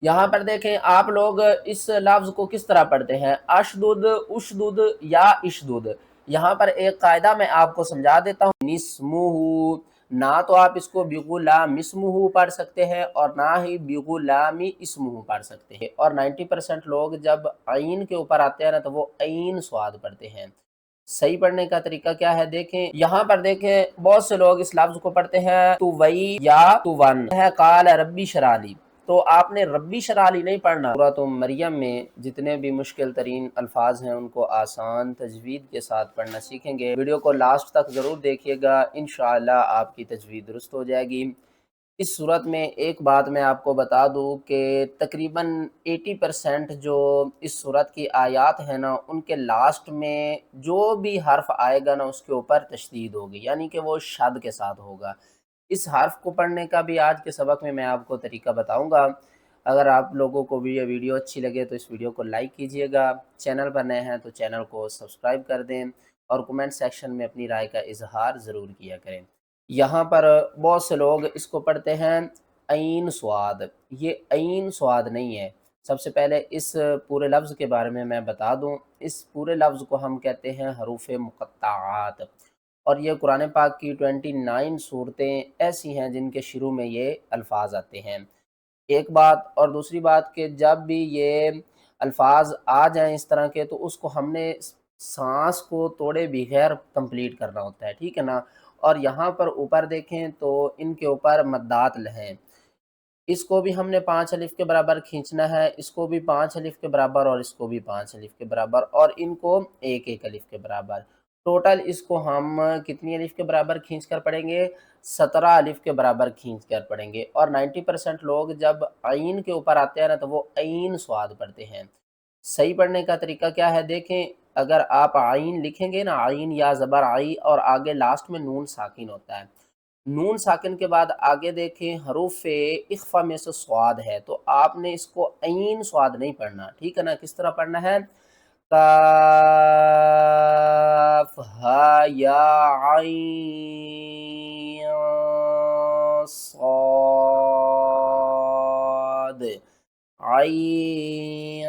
यहाँ पर देखें आप लोग इस लफ्ज़ को किस तरह पढ़ते हैं, अशदुद, उशदुद या इशदुद। यहाँ पर एक कायदा मैं आपको समझा देता हूँ, निस्मुहु, ना तो आप इसको बिगुलाम इस्मुहु पढ़ सकते हैं और ना ही बिगुलामी इस्मुहु पढ़ सकते हैं। और 90% लोग जब आइन के ऊपर आते हैं ना तो वो ऐन स्वाद पढ़ते हैं। सही पढ़ने का तरीका क्या है देखें, यहाँ पर देखें बहुत से लोग इस लफ्ज़ को पढ़ते हैं तुवई या तुवन है, काल रब्बी शराली, तो आपने रब्बी शराली नहीं पढ़ना। सूरत मरियम में जितने भी मुश्किल तरीन अल्फाज हैं उनको आसान तजवीद के साथ पढ़ना सीखेंगे। वीडियो को लास्ट तक ज़रूर देखिएगा, इंशाअल्लाह आपकी तजवीद दुरुस्त हो जाएगी। इस सूरत में एक बात मैं आपको बता दूं कि तकरीबन 80% जो इस सूरत की आयत है ना उनके लास्ट में जो भी हर्फ आएगा ना उसके ऊपर तशदीद होगी, यानी कि वो शद के साथ होगा। इस हर्फ को पढ़ने का भी आज के सबक में मैं आपको तरीका बताऊंगा। अगर आप लोगों को भी ये वीडियो अच्छी लगे तो इस वीडियो को लाइक कीजिएगा, चैनल पर नए हैं तो चैनल को सब्सक्राइब कर दें और कमेंट सेक्शन में अपनी राय का इजहार ज़रूर किया करें। यहाँ पर बहुत से लोग इसको पढ़ते हैं ऐन स्वाद, ये ऐन स्वाद नहीं है। सबसे पहले इस पूरे लफ्ज़ के बारे में मैं बता दूं, इस पूरे लफ्ज़ को हम कहते हैं हरूफ़ मुक़त्तआत, और ये कुरान पाक की 29 सूरतें ऐसी हैं जिनके शुरू में ये अल्फाज आते हैं। एक बात, और दूसरी बात कि जब भी ये अल्फाज आ जाएं इस तरह के तो उसको हमने सांस को तोड़े बगैर कंप्लीट करना होता है, ठीक है ना। और यहाँ पर ऊपर देखें तो इनके ऊपर मद्दात हैं, इसको भी हमने 5 अलिफ के बराबर खींचना है, इसको भी 5 अलिफ के बराबर और इसको भी 5 अलिफ के बराबर और इनको 1-1 अलिफ के बराबर। टोटल इसको हम कितनी अलिफ के बराबर खींच कर पढ़ेंगे? 17 अलिफ के बराबर खींच कर पढ़ेंगे। और 90% लोग जब आइन के ऊपर आते हैं ना तो वो ऐन स्वाद पढ़ते हैं। सही पढ़ने का तरीका क्या है देखें, अगर आप आइन लिखेंगे ना, आइन या ज़बर आई और आगे लास्ट में नून साकिन होता है, नून साकिन के बाद आगे देखें हरूफ इख्फा में से स्वाद है, तो आपने इसको ऐन स्वाद नहीं पढ़ना, ठीक है ना। किस तरह पढ़ना है? काफ हा या आइन स्वाद, आई,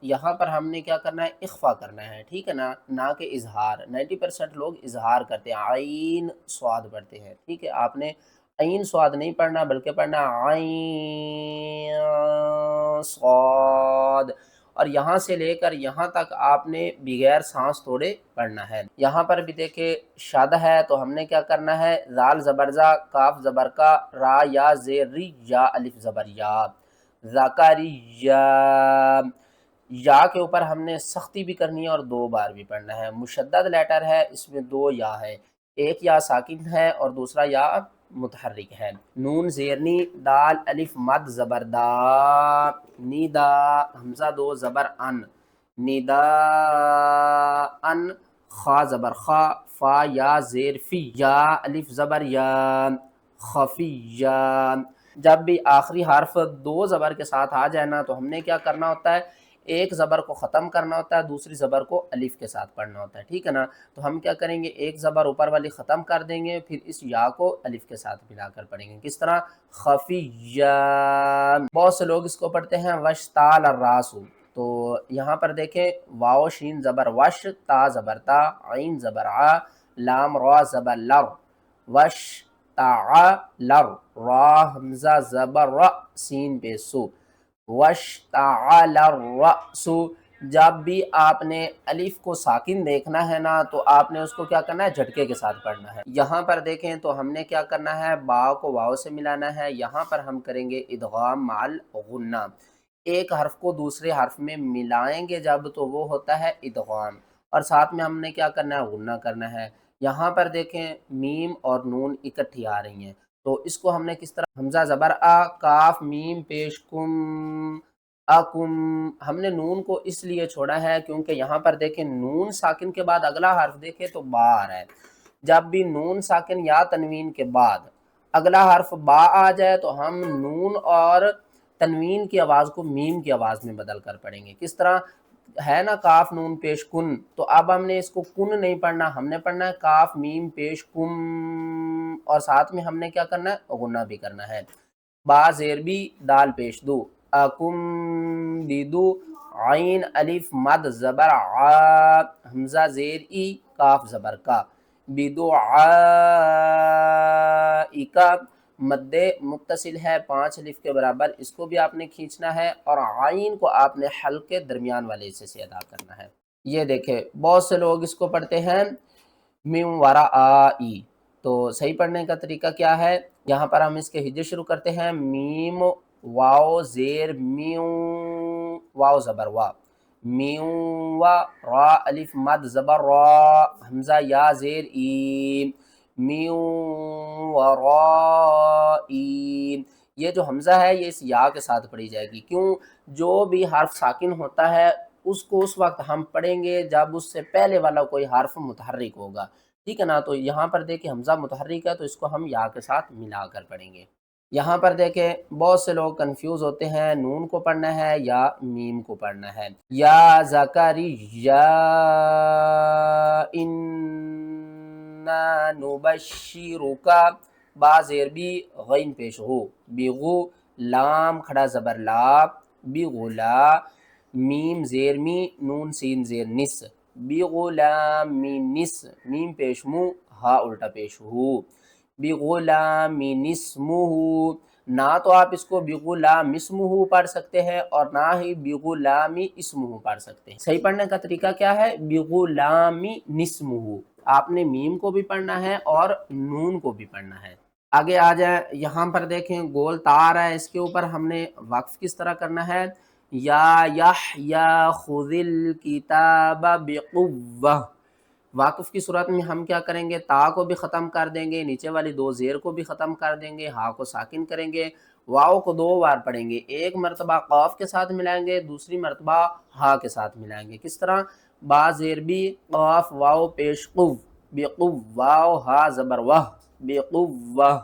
यहाँ पर हमने क्या करना है? इख्फा करना है, ठीक है ना, ना कि इजहार। 90% लोग इजहार करते हैं, आइन स्वाद पढ़ते हैं, ठीक है। आपने आइन स्वाद नहीं पढ़ना बल्कि पढ़ना आइन स्वाद, और यहाँ से लेकर यहाँ तक आपने बगैर सांस तोड़े पढ़ना है। यहाँ पर भी देखे शद है तो हमने क्या करना है? जाल जबरजा, काफ जबर का, रा या जेरी या अलिफ जबर या, ज़ाकारिया, या के ऊपर हमने सख्ती भी करनी है और 2 बार भी पढ़ना है। मुशद्दद लेटर है, इसमें 2 या है, एक या साकिन है और दूसरा या मुतहर्रिक है। नून ज़ेरनी, दाल अलिफ मद ज़बर दा, निदा, हमज़ा 2 ज़बर अन, निदा अन, खा ज़बर खा, फा या ज़ेर फी, या अलिफ ज़बर या, खफिया। जब भी आखिरी हर्फ 2 ज़बर के साथ आ जाए ना तो हमने क्या करना होता है? एक ज़बर को ख़त्म करना होता है, दूसरी ज़बर को अलिफ के साथ पढ़ना होता है, ठीक है ना। तो हम क्या करेंगे? एक ज़बर ऊपर वाली ख़त्म कर देंगे, फिर इस या को अलिफ के साथ मिलाकर पढ़ेंगे। किस तरह? खफिया। बहुत से लोग इसको पढ़ते हैं वशताल अर्रासु, तो यहाँ पर देखें वाओ शीन ज़बर वश, ता ज़बर ता, आइन ज़बर आ, लाम रा ज़बर लर, वश ता लर, रा हमज़ा ज़बर र, सीन पे सु, वश तालर्रसु। जब भी आपने अलिफ को साकिन देखना है ना तो आपने उसको क्या करना है? झटके के साथ पढ़ना है। यहाँ पर देखें तो हमने क्या करना है? बा को वाव से मिलाना है। यहाँ पर हम करेंगे इदगाम माल गुन्ना, एक हर्फ को दूसरे हर्फ में मिलाएंगे जब तो वो होता है इदगाम, और साथ में हमने क्या करना है? गुन्ना करना है। यहाँ पर देखें मीम और नून इकट्ठी आ रही हैं, तो इसको हमने किस तरह? हमजा ज़बर आ, काफ मीम पेश कुम, अकुम। हमने नून को इसलिए छोड़ा है क्योंकि यहाँ पर देखें नून साकिन के बाद अगला हर्फ देखें तो बा आ रहा है। जब भी नून साकिन या तनवीन के बाद अगला हर्फ बा आ जाए तो हम नून और तनवीन की आवाज़ को मीम की आवाज़ में बदल कर पढ़ेंगे। किस तरह? है ना काफ नून पेश कुन, तो अब हमने इसको कुन नहीं पढ़ना, हमने पढ़ना है काफ मीम पेश कुम, और साथ में हमने क्या करना है? गुन्ना भी करना है। बा ज़ेर बी, दाल पेश दो, अकुम बिदु आइन अलिफ मद ज़बर आ हमज़ा ज़ेर ई काफ ज़बर का बिदुआइका मद्दे मुत्तसिल है 5 अलिफ के बराबर, इसको भी आपने खींचना है और आइन को आपने हल्के दरमियान वाले हिस्से से अदा करना है। ये देखें बहुत से लोग इसको पढ़ते हैं मिम वरा आई, तो सही पढ़ने का तरीका क्या है, यहाँ पर हम इसके हिज्जे शुरू करते हैं मीम वाओ ज़ेर म्यू वाओ ज़बर वा म्यू वा रा अलिफ मद ज़बर रा हमज़ा या ज़ेर ई म्यू वरा ई। ये जो हमज़ा है ये इस या के साथ पढ़ी जाएगी। क्यों? जो भी हर्फ साकिन होता है उसको उस वक्त हम पढ़ेंगे जब उससे पहले वाला कोई हर्फ मुतहर्रिक होगा, ठीक है ना। तो यहाँ पर देखिए हमज़ा मुतहर्रिक है तो इसको हम या के साथ मिलाकर पढ़ेंगे। यहाँ पर देखें बहुत से लोग कंफ्यूज होते हैं, नून को पढ़ना है या मीम को पढ़ना है। या ज़करिया इन्ना नुबश्शिरुका बा ज़ेर बी गैन पेश हो बिगु लाम खड़ा ज़बर ला बिगुला मीम ज़ेर मी नून सीन ज़ेर निस बिगुलामिनिस मीम पेश मु हा उल्टा पेश हो बिगुलामिनिस्मुहु। ना तो आप इसको बिगुलामिस्मुहु पढ़ सकते हैं और ना ही बिगुलामी इस्मुहु पढ़ सकते हैं। सही पढ़ने का तरीका क्या है? बिगुलामिनिस्मुहु। आपने मीम को भी पढ़ना है और नून को भी पढ़ना है। आगे आ जाए, यहाँ पर देखें गोल तार है, इसके ऊपर हमने वक्फ किस तरह करना है। या खुदिल किताबा बिकुव्वा, वाक़िफ़ की सूरत में हम क्या करेंगे, ता को भी ख़त्म कर देंगे, नीचे वाली दो ज़ेर को भी ख़त्म कर देंगे, हा को साकिन करेंगे, वाव को 2 बार पढ़ेंगे, एक मरतबा क़ाफ़ के साथ मिलाएंगे, दूसरी मरतबा हा के साथ मिलाएंगे। किस तरह? बा ज़ेर बी क़ाफ़ वाव पेश क़ुव बेक़ुव वाव हा ज़बर वह बेक़ुव्वह।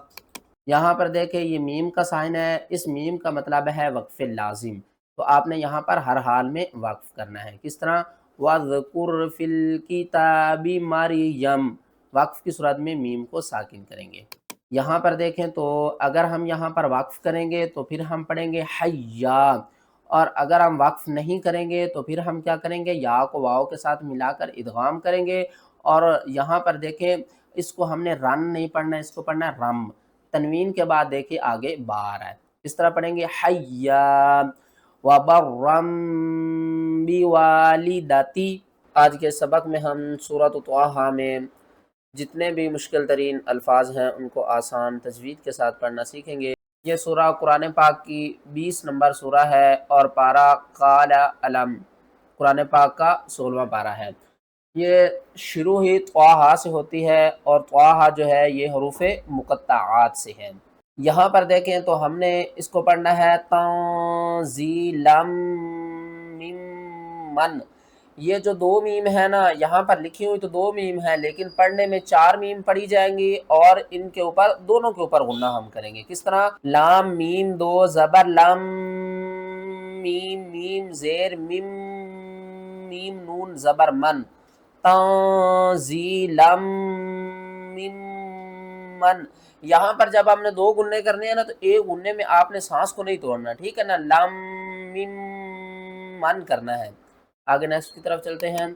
यहाँ पर देखें ये मीम का साइन है, इस मीम का मतलब है वक्फ़ लाजिम, तो आपने यहाँ पर हर हाल में वक्फ़ करना है। किस तरह? वज़कुर फ़िल किताबि मरियम, वक्फ़ की सूरत में मीम को साकिन करेंगे। यहाँ पर देखें तो अगर हम यहाँ पर वक्फ़ करेंगे तो फिर हम पढ़ेंगे हय्या, और अगर हम वक्फ़ नहीं करेंगे तो फिर हम क्या करेंगे, या को वाव के साथ मिलाकर इदगाम करेंगे। और यहाँ पर देखें इसको हमने रन नहीं पढ़ना, इसको पढ़ना है रम। तनवीन के बाद देखिए आगे बा आ रहा है, इस तरह पढ़ेंगे हय्या वबर्रम बिवालिदती। आज के सबक में हम सूरत त्वाहा में जितने भी मुश्किल तरीन अल्फाज हैं उनको आसान तजवीद के साथ पढ़ना सीखेंगे। ये सूरा कुरान पाक की 20 नंबर सूरा है और पारा काला अलम कुरान पाक का 16वां पारा है। ये शुरू ही त्वाहा से होती है और त्वाहा जो है ये हरूफ़े मुक़त्तआत से है। यहाँ पर देखें तो हमने इसको पढ़ना है तंज़ीलम मिम्मन। ये जो 2 मीम है ना, यहाँ पर लिखी हुई तो 2 मीम है लेकिन पढ़ने में 4 मीम पढ़ी जाएंगी और इनके ऊपर दोनों के ऊपर गुन्ना हम करेंगे। किस तरह? लाम मीम 2 ज़बर लम मीम मीम ज़ेर मिम मीम नून ज़बर मन तंज़ीलम मिम्मन। यहाँ पर जब हमने 2 गुन्ने करने हैं ना तो एक गुन्ने में आपने सांस को नहीं तोड़ना, ठीक है ना, लम मिम मन करना है। आगे नेक्स्ट की तरफ चलते हैं।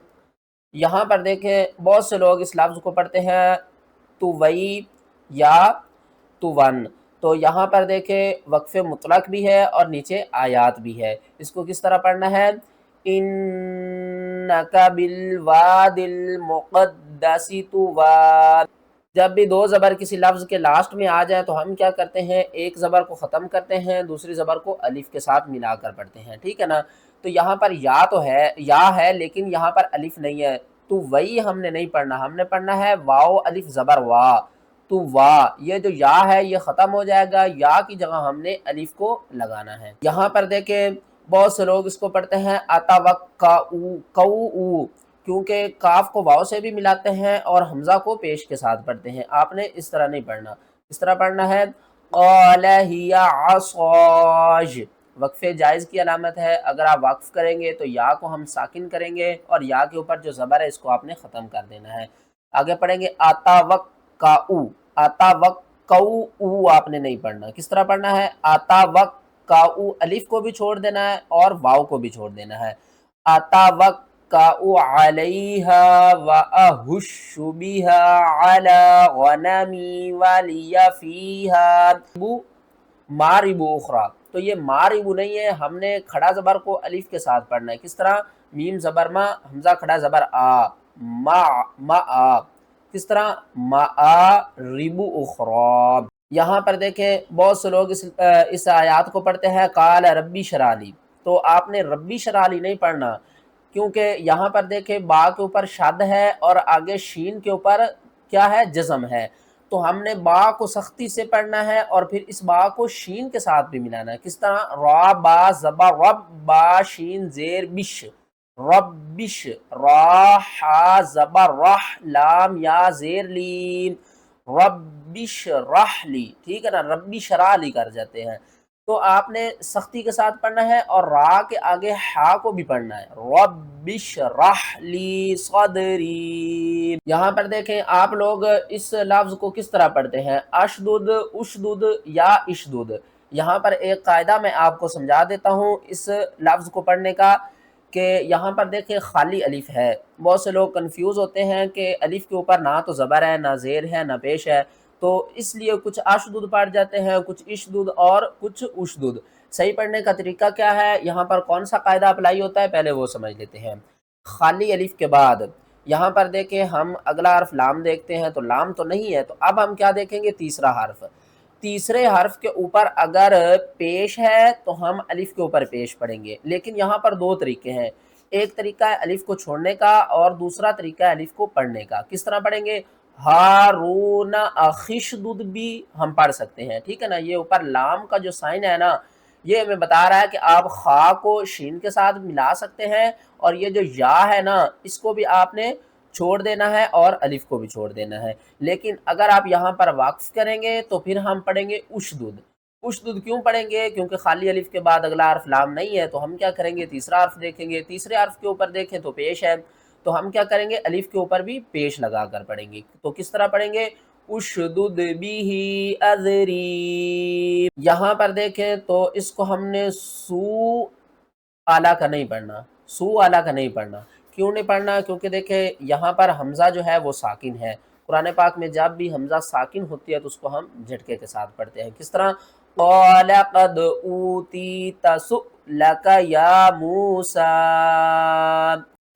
यहाँ पर देखें बहुत से लोग इस लफ्ज़ को पढ़ते हैं तुवई या तुवन, तो यहाँ पर देखें वक्फ़े मुतलक भी है और नीचे आयात भी है। इसको किस तरह पढ़ना है? इन्नका बिलवादिल मुक़द्दसी तुवा। जब भी 2 ज़बर किसी लफ्ज़ के लास्ट में आ जाए तो हम क्या करते हैं, एक ज़बर को ख़त्म करते हैं, दूसरी ज़बर को अलिफ के साथ मिलाकर पढ़ते हैं, ठीक है ना। तो यहाँ पर या तो है, या है लेकिन यहाँ पर अलिफ नहीं है, तो वही हमने नहीं पढ़ना, हमने पढ़ना है वाओ अलिफ ज़बर वा, तो वा ये जो या है ये ख़त्म हो जाएगा, या की जगह हमने अलिफ को लगाना है। यहाँ पर देखें बहुत से लोग इसको पढ़ते हैं अतवक्कऊ, क्योंकि काफ को वाव से भी मिलाते हैं और हमज़ा को पेश के साथ पढ़ते हैं। आपने इस तरह नहीं पढ़ना, इस तरह पढ़ना है क़ाल हिया असाज। वक्फ़े जायज़ की अलामत है, अगर आप वक्फ़ करेंगे तो या को हम साकिन करेंगे और या के ऊपर जो ज़बर है इसको आपने ख़त्म कर देना है। आगे पढ़ेंगे अतवक्कऊ, अतवक्कऊ आपने नहीं पढ़ना, किस तरह पढ़ना है? अतवक्कऊ अतवक्काउ अलिफ को भी छोड़ देना है और वाव को भी छोड़ देना है। अतवक्काउ अलैहा व अहुश्शु बिहा अला गनमी वलिया फीहा मारिबू उखरा। तो ये मारिबू नहीं है, हमने खड़ा ज़बर को अलिफ के साथ पढ़ना है। किस तरह? मीम ज़बर मा, हमज़ा खड़ा ज़बर आ, मा आ। किस तरह? मा आ रिबू उखरा। यहाँ पर देखें बहुत से लोग इस आयत को पढ़ते हैं काल रब्बी शराली, तो आपने रब्बी शराली नहीं पढ़ना, क्योंकि यहाँ पर देखें बा के ऊपर शद है और आगे शीन के ऊपर क्या है? जज़म है। तो हमने बा को सख्ती से पढ़ना है और फिर इस बा को शीन के साथ भी मिलाना है। किस तरह? रा बा ज़बा रब बा शीन ज़ेर बिश, रब्बिश, रा हा ज़बा राह लाम या ज़ेर लीम, रब्बिश राहली। ठीक है ना, रब्बी शराली कर जाते हैं। तो आपने सख्ती के साथ पढ़ना है और रा के आगे हा को भी पढ़ना है, रब्बिश राहली सदरी। यहाँ पर देखें आप लोग इस लफ्ज़ को किस तरह पढ़ते हैं, अशदुद, उशदुद या इशदुद। यहाँ पर एक कायदा मैं आपको समझा देता हूँ इस लफ्ज़ को पढ़ने का, कि यहाँ पर देखें खाली अलिफ है। बहुत से लोग कंफ्यूज होते हैं कि अलिफ के ऊपर ना तो ज़बर है, ना ज़ेर है, ना पेश है, तो इसलिए कुछ अशदुद पढ़ जाते हैं, कुछ इशदुद और कुछ उशदुद। सही पढ़ने का तरीका क्या है, यहाँ पर कौन सा कायदा अप्लाई होता है, पहले वो समझ लेते हैं। खाली अलिफ के बाद यहाँ पर देखें हम अगला हर्फ लाम देखते हैं, तो लाम तो नहीं है, तो अब हम क्या देखेंगे? तीसरा हर्फ। तीसरे हर्फ के ऊपर अगर पेश है तो हम अलिफ के ऊपर पेश पढ़ेंगे, लेकिन यहाँ पर दो तरीके हैं। एक तरीका है अलिफ को छोड़ने का और दूसरा तरीका है अलिफ को पढ़ने का। किस तरह पढ़ेंगे? हारून अखिशदुद भी हम पढ़ सकते हैं, ठीक है ना। ये ऊपर लाम का जो साइन है ना, ये हमें बता रहा है कि आप खा को शीन के साथ मिला सकते हैं, और ये जो या है ना, इसको भी आपने छोड़ देना है और अलिफ को भी छोड़ देना है। लेकिन अगर आप यहाँ पर वाक़फ़ करेंगे तो फिर हम पढ़ेंगे उशदुद। उशदुद क्यों पढ़ेंगे? क्योंकि खाली अलिफ के बाद अगला हर्फ लाम नहीं है, तो हम क्या करेंगे? तीसरा हर्फ देखेंगे। तीसरे हर्फ के ऊपर देखें तो पेश है, तो हम क्या करेंगे? अलिफ के ऊपर भी पेश लगा कर पढ़ेंगे। तो किस तरह पढ़ेंगे? उशदुद बिही अज़री। यहाँ पर देखें तो इसको हमने सू आला का नहीं पढ़ना, सू आला का नहीं पढ़ना। क्यों नहीं पढ़ना? क्योंकि देखें यहाँ पर हमज़ा जो है वो साकिन है। कुरान पाक में जब भी हमज़ा साकिन होती है तो उसको हम झटके के साथ पढ़ते हैं। किस तरह? क़ाल क़द ऊतीत सुअलक या मूसा।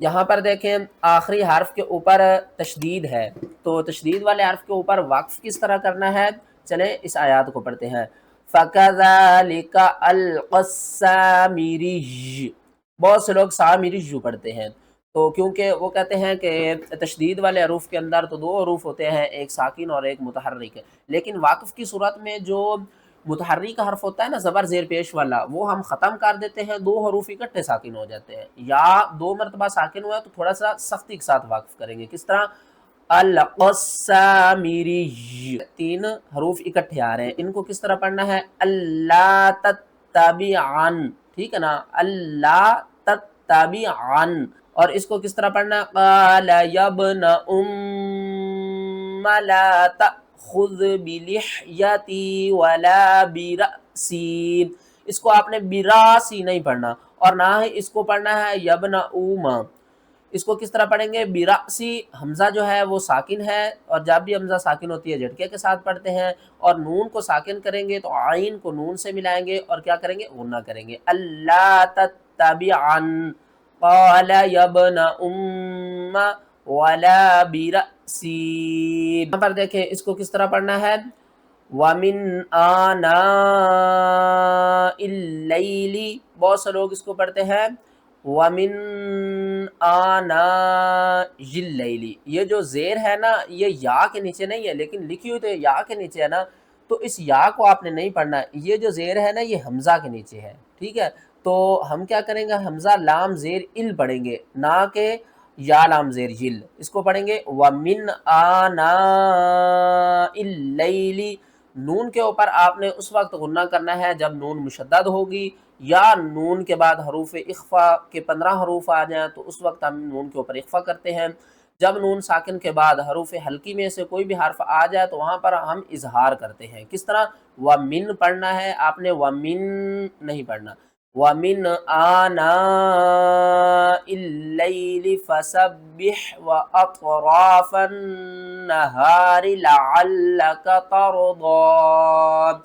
यहाँ पर देखें आखिरी हर्फ के ऊपर तशदीद है, तो तशदीद वाले हर्फ के ऊपर वक्फ किस तरह करना है, चलें इस आयत को पढ़ते हैं। फ़कज़ालिका अलक़स्सामिरिज। बहुत से लोग सामिरिज पढ़ते हैं, तो क्योंकि वो कहते हैं कि तशदीद वाले हरूफ के अंदर तो दो हरूफ होते हैं, एक साकिन और एक मुतहर्रिक। लेकिन वाक़फ़ की सूरत में जो मुतहर्रिक हर्फ होता है ना, ज़बर ज़ेर पेश वाला, वो हम ख़त्म कर देते हैं, दो हरूफ इकट्ठे साकिन हो जाते हैं। या दो मरतबा साकिन हुआ तो थोड़ा सा सख्ती के साथ वाक़फ़ करेंगे। किस तरह? अल-क़स्सामिरिज। तीन हरूफ इकट्ठे आ रहे हैं, इनको किस तरह पढ़ना है? अल्ला तत्तबिअन, ठीक है ना, अल्ला तत्तबिअन। और इसको किस तरह पढ़ना? क़ाल यब्न उम्म ला तअख़ुज़ बिलिह्यती वला बिरअसी। इसको आपने बिरासी नहीं पढ़ना, और ना ही इसको पढ़ना है यब्न उम्मा। इसको किस तरह पढ़ेंगे? बिरासी। हमज़ा जो है वो साकिन है, और जब भी हमज़ा साकिन होती है झटके के साथ पढ़ते हैं, और नून को साकिन करेंगे तो आइन को नून से मिलाएंगे और क्या करेंगे? गुन्ना करेंगे। अल्ला तत्तबिअन क़ाल यब्न उम्मा वला बिरअसी। यहाँ पर देखें इसको किस तरह पढ़ना है? वमिन आनाइल लैली। बहुत से लोग इसको पढ़ते हैं वमिन आनाइल लैली। ये जो ज़ेर है ना, ये या के नीचे नहीं है, लेकिन लिखी हुई तो या के नीचे है ना, तो इस या को आपने नहीं पढ़ना। ये जो ज़ेर है ना, ये हमज़ा के नीचे है, ठीक है। तो हम क्या करेंगे? हमज़ा लाम ज़ेर इल पढ़ेंगे, ना के या लाम ज़ेर जिल। इसको पढ़ेंगे वमिन आनाइल लैली। नून के ऊपर आपने उस वक्त गुन्ना करना है जब नून मुशद्दद होगी, या नून के बाद हरूफ इख्फा के 15 हरूफ आ जाएं, तो उस वक्त हम नून के ऊपर इख्फा करते हैं। جب نون ساکن کے بعد حروف حلقی میں سے کوئی بھی حرف آ جائے تو وہاں پر ہم اظہار کرتے ہیں. کس طرح؟ وَمِن پڑھنا ہے آپ نے، وَمِن نہیں پڑھنا. وَمِنْ آنَاءِ اللَّيْلِ فَسَبِّحْ وَأَطْرَافَ النَّهَارِ لَعَلَّكَ تَرْضَىٰ.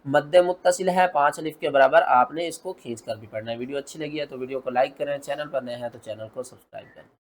مد متصل ہے 5 الف کے برابر، آپ نے اس کو کھینچ کر بھی پڑھنا ہے. ویڈیو اچھی لگی ہے تو ویڈیو کو لائک کریں، چینل پر نئے ہیں تو چینل کو سبسکرائب کریں.